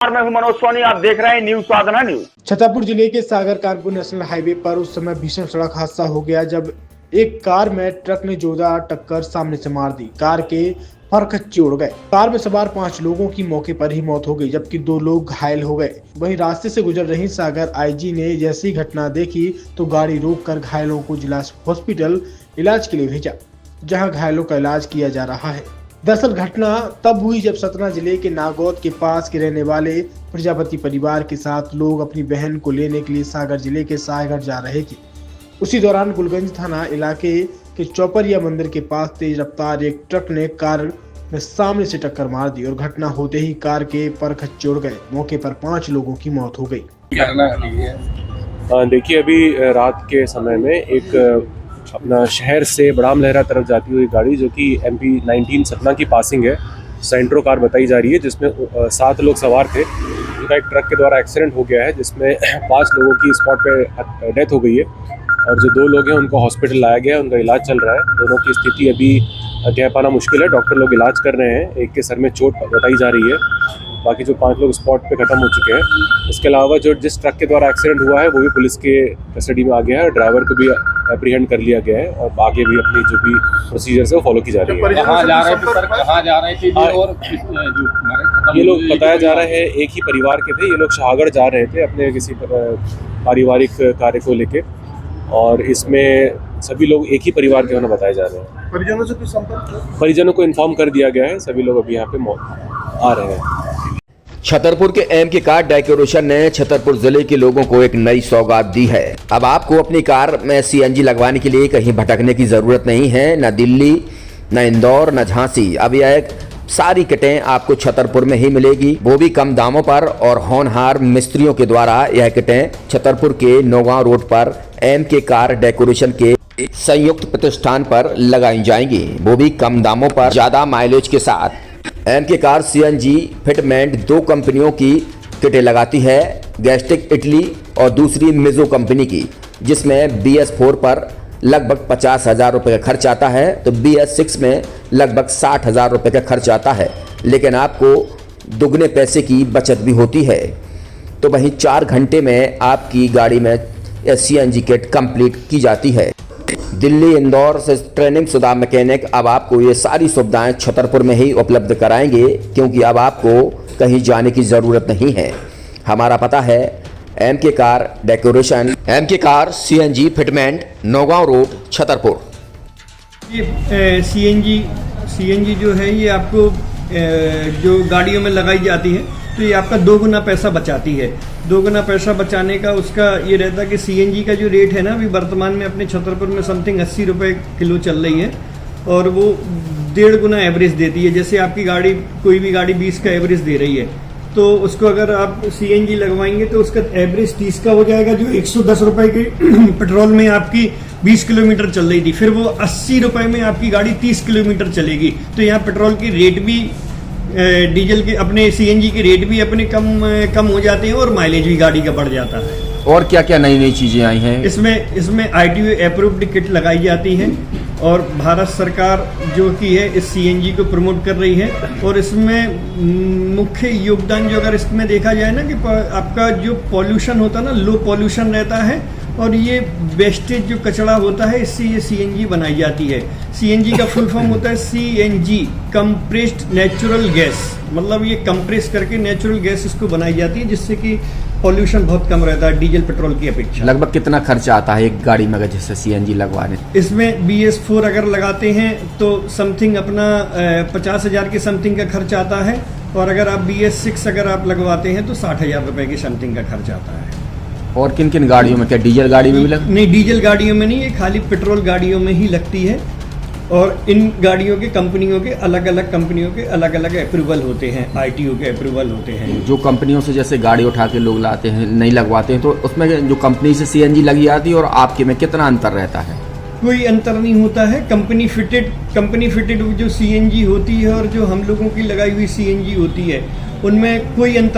मैं हूं मनोज सोनी, आप देख रहे हैं न्यूज साधना न्यूज। छतरपुर जिले के सागर कानपुर नेशनल हाईवे पर उस समय भीषण सड़क हादसा हो गया जब एक कार में ट्रक ने जोरदार टक्कर सामने से मार दी। कार के परखच्चे उड़ गए। कार में सवार 5 लोगों की मौके पर ही मौत हो गई, जबकि 2 लोग घायल हो गए। वहीं रास्ते से गुजर रही सागर आईजी ने जैसी घटना देखी तो गाड़ी रोककर घायलों को जिला हॉस्पिटल इलाज के लिए भेजा, जहां घायलों का इलाज किया जा रहा है। दरअसल घटना तब हुई जब सतना जिले के नागौद के पास के रहने वाले प्रजापति परिवार के साथ लोग अपनी बहन को लेने के लिए सागर जिले के सायगढ़ जा रहे थे। उसी दौरान गुलगंज थाना इलाके के चौपरिया मंदिर के पास तेज रफ्तार एक ट्रक ने कार में सामने से टक्कर मार दी और घटना होते ही कार के परखच्चे उड़ गए। मौके पर 5 लोगों की मौत हो गई। देखिए, अभी रात के समय में एक अपना शहर से बड़ाम लहरा तरफ जाती हुई गाड़ी जो कि MP 19 सतना की पासिंग है, सेंट्रो कार बताई जा रही है, जिसमें 7 लोग सवार थे। उनका एक ट्रक के द्वारा एक्सीडेंट हो गया है, जिसमें 5 लोगों की स्पॉट पे डेथ हो गई है और जो 2 लोग हैं उनको हॉस्पिटल लाया गया है। उनका इलाज चल रहा है। दोनों की स्थिति अभी कह पाना मुश्किल है। डॉक्टर लोग इलाज कर रहे हैं। एक के सर में चोट बताई जा रही है, बाकी जो 5 लोग स्पॉट पे खत्म हो चुके हैं। इसके अलावा जो जिस ट्रक के द्वारा एक्सीडेंट हुआ है वो भी पुलिस के कस्टडी में आ गया है। ड्राइवर को भी एप्रीहेंड कर लिया गया है और आगे भी अपनी जो भी प्रोसीजर है वो फॉलो की जा रही है। कहाँ जा रहे थे सर, कहाँ जा रहे थे और ये लोग बताया जा रहा है एक ही परिवार के थे। ये लोग शाहगढ़ जा रहे थे अपने किसी पारिवारिक कार्य को लेके और इसमें सभी लोग एक ही परिवार के होना बताए जा रहे हैं। परिजनों से कुछ संपर्क? परिजनों को इन्फॉर्म कर दिया गया है। सभी लोग अभी यहाँ पे आ रहे हैं। छतरपुर के M.K. कार डेकोरेशन ने छतरपुर जिले के लोगों को एक नई सौगात दी है। अब आपको अपनी कार में CNG लगवाने के लिए कहीं भटकने की जरूरत नहीं है, न दिल्ली, न इंदौर, न झांसी। अब यह सारी किटें आपको छतरपुर में ही मिलेगी, वो भी कम दामों पर। और होनहार मिस्त्रियों के द्वारा यह किटें छतरपुर के नौगांव रोड पर M.K. कार डेकोरेशन के संयुक्त प्रतिष्ठान पर लगाई जाएंगी, वो भी कम दामों पर, ज्यादा माइलेज के साथ। M.K. कार CNG फिटमेंट 2 कंपनियों की किटें लगाती है, गैस्ट्रिक इटली और दूसरी मिजो कंपनी की, जिसमें BS4 पर लगभग 50,000 रुपये का खर्च आता है तो BS6 में लगभग 60,000 रुपये का खर्च आता है, लेकिन आपको दुगने पैसे की बचत भी होती है। तो वहीं 4 घंटे में आपकी गाड़ी में CNG किट कंप्लीट की जाती है। दिल्ली, इंदौर से ट्रेनिंग शुदा मैकेनिक अब आपको ये सारी सुविधाएं छतरपुर में ही उपलब्ध कराएंगे, क्योंकि अब आपको कहीं जाने की ज़रूरत नहीं है। हमारा पता है M.K. Car decoration, M.K. Car CNG fitment, Naugaon road, Chhatarpur. ये CNG जो है ये आपको जो गाड़ियों में लगाई जाती है तो ये आपका 2 गुना पैसा बचाती है। 2 गुना पैसा बचाने का उसका ये रहता है कि CNG का जो रेट है ना अभी वर्तमान में अपने छतरपुर में समथिंग 80 रुपये किलो चल रही है और वो 1.5 गुना एवरेज देती है। जैसे आपकी गाड़ी, कोई भी गाड़ी 20 का एवरेज दे रही है तो उसको अगर आप CNG लगवाएंगे तो उसका एवरेज 30 का हो जाएगा, जो 110 रुपये के पेट्रोल में आपकी 20 किलोमीटर चल रही थी, फिर वो 80 रुपये में आपकी गाड़ी 30 किलोमीटर चलेगी। तो यहाँ पेट्रोल की रेट भी, डीजल के, अपने CNG के रेट भी अपने कम हो जाते हैं और माइलेज भी गाड़ी का बढ़ जाता है। और क्या क्या नई नई चीजें आई हैं? इसमें ITO अप्रूव्ड किट लगाई जाती है और भारत सरकार जो की है इस CNG को प्रमोट कर रही है। और इसमें मुख्य योगदान जो अगर इसमें देखा जाए ना कि आपका जो पॉल्यूशन होता है ना, लो पॉल्यूशन रहता है और ये वेस्टेज जो कचरा होता है इससे ये CNG बनाई जाती है। CNG का फुल फॉर्म होता है CNG, कंप्रेस्ड नेचुरल गैस, मतलब ये कंप्रेस करके नेचुरल गैस इसको बनाई जाती है, जिससे कि पॉल्यूशन बहुत कम रहता है डीजल पेट्रोल की अपेक्षा। लगभग कितना खर्चा आता है एक गाड़ी में अगर जैसे CNG लगवाने? इसमें BS4 अगर लगाते हैं तो समथिंग अपना 50,000 के समथिंग का खर्च आता है और अगर आप BS6 अगर आप लगवाते हैं तो 60,000 रुपये की समथिंग का खर्च आता है। और किन किन गाड़ियों में? क्या डीजल गाड़ी में भी लग? नहीं, डीजल गाड़ियों में नहीं, ये खाली पेट्रोल गाड़ियों में ही लगती है। और इन गाड़ियों के कंपनियों के अलग अलग अप्रूवल होते हैं, ITO के अप्रूवल होते हैं। जो कंपनियों से जैसे गाड़ी उठा के लोग लाते हैं, नहीं लगवाते हैं, तो उसमें जो कंपनी से CNG लगी आती है और आपके में कितना अंतर रहता है? कोई अंतर नहीं होता है। कंपनी फिटेड जो CNG होती है और जो हम लोगों की लगाई हुई CNG होती है उनमें कोई अंतर